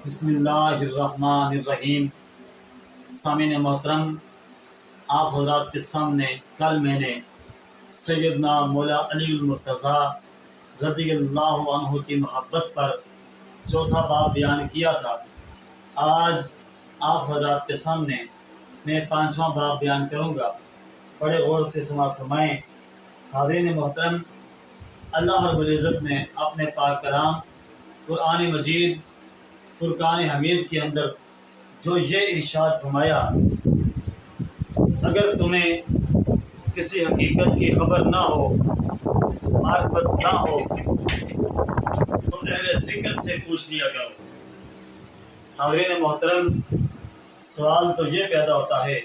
بسم اللہ الرحمن الرحیم۔ سامعین محترم، آپ حضرات کے سامنے کل میں نے سیدنا مولا علی المرتضیٰ رضی اللہ عنہ کی محبت پر چوتھا باب بیان کیا تھا۔ آج آپ حضرات کے سامنے میں پانچواں باب بیان کروں گا، بڑے غور سے سماعت فرمائیں۔ حاضرین محترم، اللہ رب العزت نے اپنے پاک کلام قرآن مجید فرقان حمید کے اندر جو یہ ارشاد فرمایا، اگر تمہیں کسی حقیقت کی خبر نہ ہو، معرفت نہ ہو، تو اہل ذکر سے پوچھ لیا کرو۔ حاضرین محترم، سوال تو یہ پیدا ہوتا ہے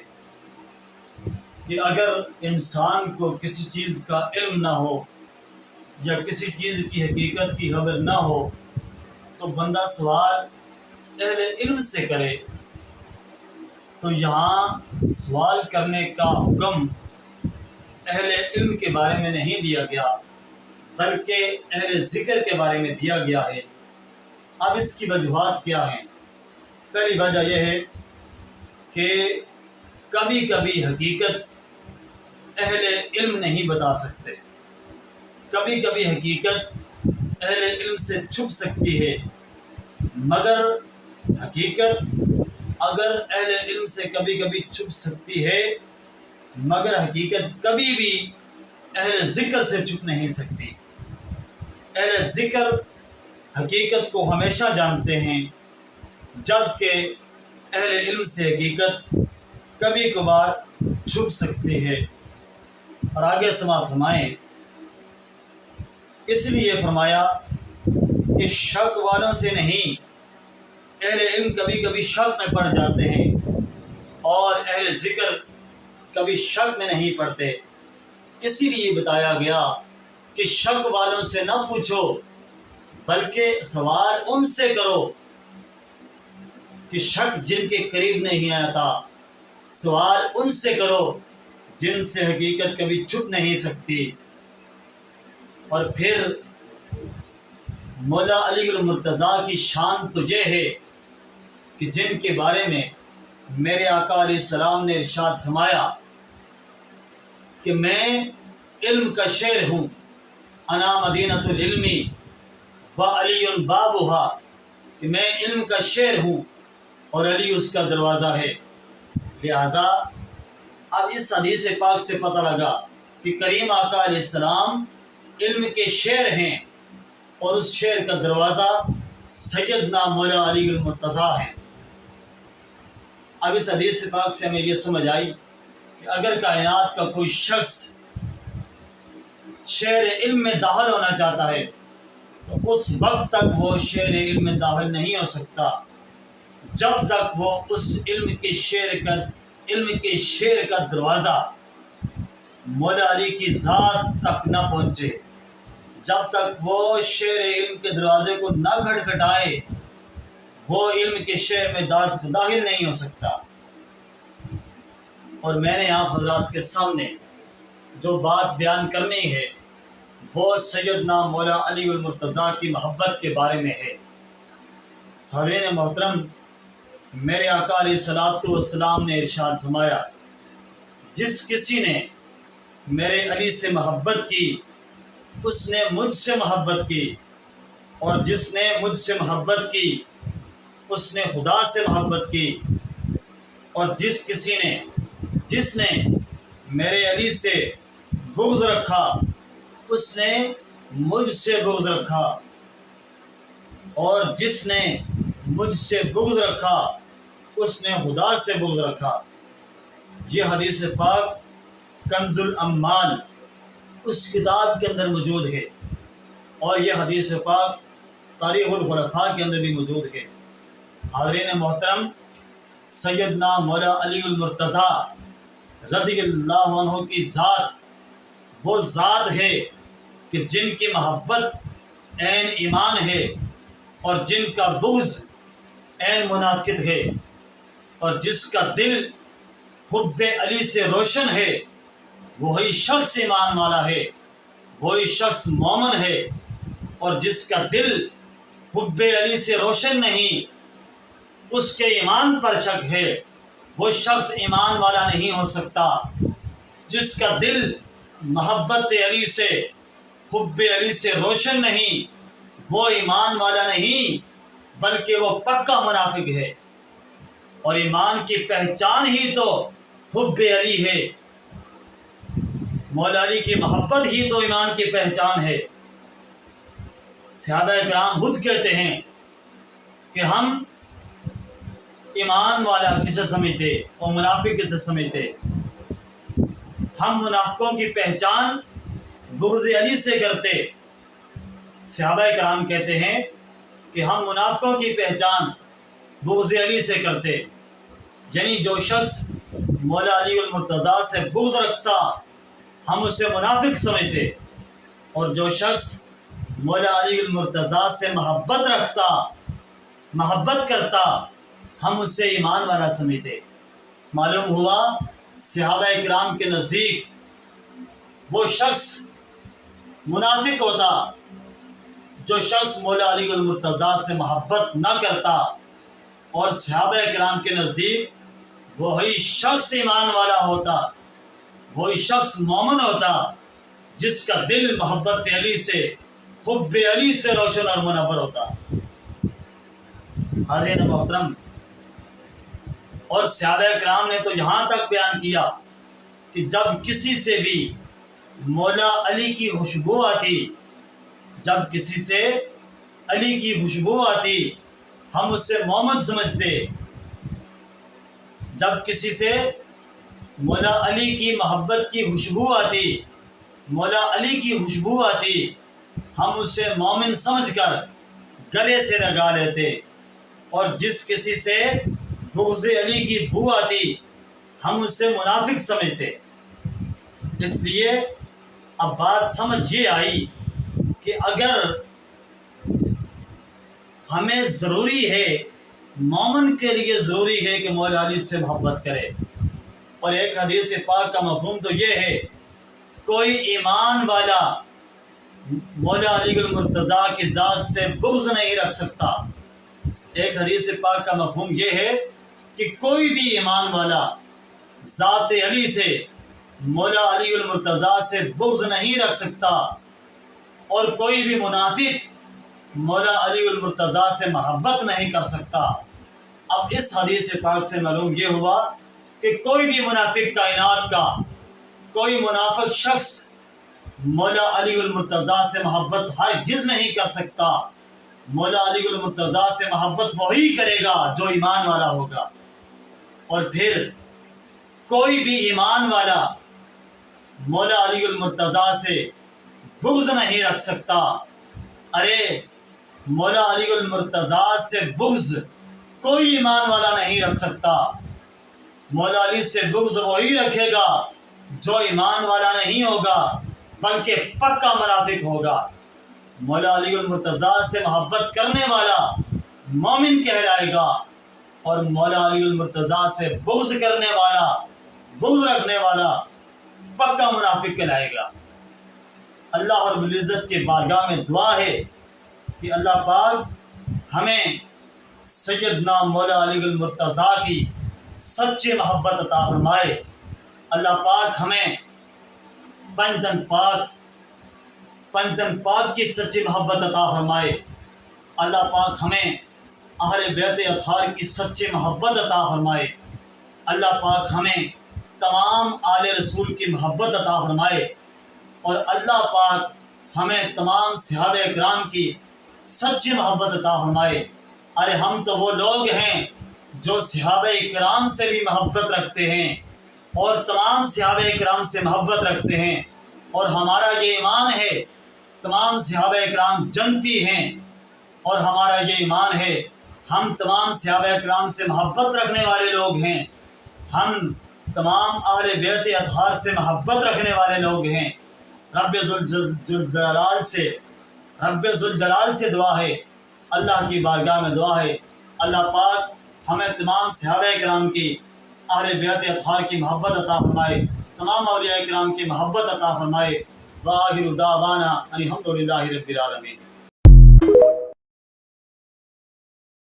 کہ اگر انسان کو کسی چیز کا علم نہ ہو یا کسی چیز کی حقیقت کی خبر نہ ہو تو بندہ سوال اہل علم سے کرے، تو یہاں سوال کرنے کا حکم اہل علم کے بارے میں نہیں دیا گیا بلکہ اہل ذکر کے بارے میں دیا گیا ہے۔ اب اس کی وجوہات کیا ہیں؟ پہلی وجہ یہ ہے کہ کبھی کبھی حقیقت اہل علم نہیں بتا سکتے، کبھی کبھی حقیقت اہل علم سے چھپ سکتی ہے، مگر حقیقت اگر اہل علم سے کبھی کبھی چھپ سکتی ہے، مگر حقیقت کبھی بھی اہل ذکر سے چھپ نہیں سکتی۔ اہل ذکر حقیقت کو ہمیشہ جانتے ہیں، جبکہ اہل علم سے حقیقت کبھی کبھار چھپ سکتی ہے۔ اور آگے سماعت فرمائیں، اس لیے فرمایا کہ شک والوں سے نہیں، اہل علم کبھی کبھی شک میں پڑ جاتے ہیں اور اہل ذکر کبھی شک میں نہیں پڑتے۔ اسی لیے بتایا گیا کہ شک والوں سے نہ پوچھو بلکہ سوال ان سے کرو، کہ شک جن کے قریب نہیں آتا، سوال ان سے کرو جن سے حقیقت کبھی چھپ نہیں سکتی۔ اور پھر مولا علی المرتضیٰ کی شان تو یہ ہے کہ جن کے بارے میں میرے آقا علیہ السلام نے ارشاد فرمایا کہ میں علم کا شہر ہوں، انا مدینۃ العلم و علی بابها، کہ میں علم کا شہر ہوں اور علی اس کا دروازہ ہے۔ لہذا اب اس حدیث پاک سے پتہ لگا کہ کریم آقا علیہ السلام علم کے شہر ہیں اور اس شہر کا دروازہ سیدنا مولا علی المرتضیٰ ہیں۔ اب اس حدیث پاک سے ہمیں یہ سمجھ آئی کہ اگر کائنات کا کوئی شخص شہر علم میں داخل ہونا چاہتا ہے تو اس وقت تک وہ شہر علم میں داخل نہیں ہو سکتا جب تک وہ اس علم کے شہر کا دروازہ مولا علی کی ذات تک نہ پہنچے، جب تک وہ شہر علم کے دروازے کو نہ کھٹکھٹائے وہ علم کے شہر میں داخل نہیں ہو سکتا۔ اور میں نے آپ حضرات کے سامنے جو بات بیان کرنی ہے وہ سیدنا مولا علی المرتضیٰ کی محبت کے بارے میں ہے۔ حضرین محترم، میرے آقا علیہ الصلوۃ والسلام نے ارشاد فرمایا، جس کسی نے میرے علی سے محبت کی اس نے مجھ سے محبت کی، اور جس نے مجھ سے محبت کی اس نے خدا سے محبت کی، اور جس نے میرے علی سے بغض رکھا اس نے مجھ سے بغض رکھا، اور جس نے مجھ سے بغض رکھا اس نے خدا سے بغض رکھا۔ یہ حدیث پاک کنز الاموال اس کتاب کے اندر موجود ہے، اور یہ حدیث پاک تاریخ الخلفاء کے اندر بھی موجود ہے۔ حاضرین محترم، سیدنا مولا علی المرتضیٰ رضی اللہ عنہ کی ذات وہ ذات ہے کہ جن کی محبت عین ایمان ہے اور جن کا بغض عین منافقت ہے، اور جس کا دل حب علی سے روشن ہے وہی شخص ایمان والا ہے، وہی شخص مومن ہے، اور جس کا دل حب علی سے روشن نہیں اس کے ایمان پر شک ہے وہ شخص ایمان والا نہیں ہو سکتا۔ جس کا دل محبت علی سے، حب علی سے روشن نہیں، وہ ایمان والا نہیں بلکہ وہ پکا منافق ہے۔ اور ایمان کی پہچان ہی تو حب علی ہے، مولا علی کی محبت ہی تو ایمان کی پہچان ہے۔ صحابہ کرام خود کہتے ہیں کہ ہم ایمان والا کسے سمجھتے اور منافق کسے سمجھتے؟ ہم منافقوں کی پہچان بغض علی سے کرتے۔ صحابہ کرام کہتے ہیں کہ ہم منافقوں کی پہچان بغض علی سے کرتے، یعنی جو شخص مولا علی المرتضیٰ سے بغض رکھتا ہم اسے منافق سمجھتے، اور جو شخص مولا علی المرتضیٰ سے محبت رکھتا، محبت کرتا، ہم اس سے ایمان والا سمجھتے۔ معلوم ہوا صحابہ کرام کے نزدیک وہ شخص منافق ہوتا جو شخص مولا علی المرتضیٰ سے محبت نہ کرتا، اور صحابہ کرام کے نزدیک وہی شخص ایمان والا ہوتا، وہی شخص مومن ہوتا جس کا دل محبت علی سے، حب علی سے روشن اور منور ہوتا۔ حاضرین محترم، اور صحابہ کرام نے تو یہاں تک بیان کیا کہ جب کسی سے بھی مولا علی کی خوشبو آتی، جب کسی سے علی کی خوشبو آتی ہم اس سے مومن سمجھتے، جب کسی سے مولا علی کی محبت کی خوشبو آتی، مولا علی کی خوشبو آتی، ہم اسے مومن سمجھ کر گلے سے لگا لیتے، اور جس کسی سے بغض علی کی بو آتی ہم اس سے منافق سمجھتے۔ اس لیے اب بات سمجھ یہ آئی کہ اگر ہمیں ضروری ہے، مومن کے لیے ضروری ہے کہ مولا علی سے محبت کرے، اور ایک حدیث پاک کا مفہوم تو یہ ہے کوئی ایمان والا مولا علی المرتضیٰ کی ذات سے بغض نہیں رکھ سکتا۔ ایک حدیث پاک کا مفہوم یہ ہے کہ کوئی بھی ایمان والا ذات علی سے، مولا علی المرتضیٰ سے بغض نہیں رکھ سکتا، اور کوئی بھی منافق مولا علی المرتضیٰ سے محبت نہیں کر سکتا۔ اب اس حدیث پاک سے معلوم یہ ہوا کہ کوئی بھی منافق کائنات کا، کوئی منافق شخص مولا علی المرتضیٰ سے محبت ہرگز نہیں کر سکتا۔ مولا علی المرتضیٰ سے محبت وہی کرے گا جو ایمان والا ہوگا، اور پھر کوئی بھی ایمان والا مولا علی المرتضیٰ سے بغض نہیں رکھ سکتا۔ ارے مولا علی المرتضیٰ سے بغض کوئی ایمان والا نہیں رکھ سکتا۔ مولا علی سے بغض وہی رکھے گا جو ایمان والا نہیں ہوگا بلکہ پکا منافق ہوگا۔ مولا علی المرتضیٰ سے محبت کرنے والا مومن کہلائے گا، اور مولا علی المرتضیٰ سے بغض کرنے والا، بغض رکھنے والا پکا منافق کہلائے گا۔ اللہ رب العزت کی بارگاہ میں دعا ہے کہ اللہ پاک ہمیں سیدنا مولا علی المرتضیٰ کی سچی محبت عطا فرمائے۔ اللہ پاک ہمیں پنجتن پاک کی سچی محبت عطا فرمائے۔ اللہ پاک ہمیں اہل بیت اطہار کی سچی محبت عطا فرمائے۔ اللہ پاک ہمیں تمام آل رسول کی محبت عطا فرمائے، اور اللہ پاک ہمیں تمام صحابہ کرام کی سچی محبت عطا فرمائے۔ ارے ہم تو وہ لوگ ہیں جو صحابہ کرام سے بھی محبت رکھتے ہیں، اور تمام صحابہ کرام سے محبت رکھتے ہیں، اور ہمارا یہ ایمان ہے تمام صحابہ کرام جنتی ہیں، اور ہمارا یہ ایمان ہے ہم تمام صحابہ کرام سے محبت رکھنے والے لوگ ہیں، ہم تمام اہل بیت اطہار سے محبت رکھنے والے لوگ ہیں۔ رب ذوالجلال سے دعا ہے، اللہ کی بارگاہ میں دعا ہے، اللہ پاک ہمیں تمام صحابہ کرام کی، اہل بیت اطہار کی محبت عطا فرمائے، تمام اولیاء کرام کی محبت عطا فرمائے۔ وآخر دعوانا ان الحمد للہ رب العالمین۔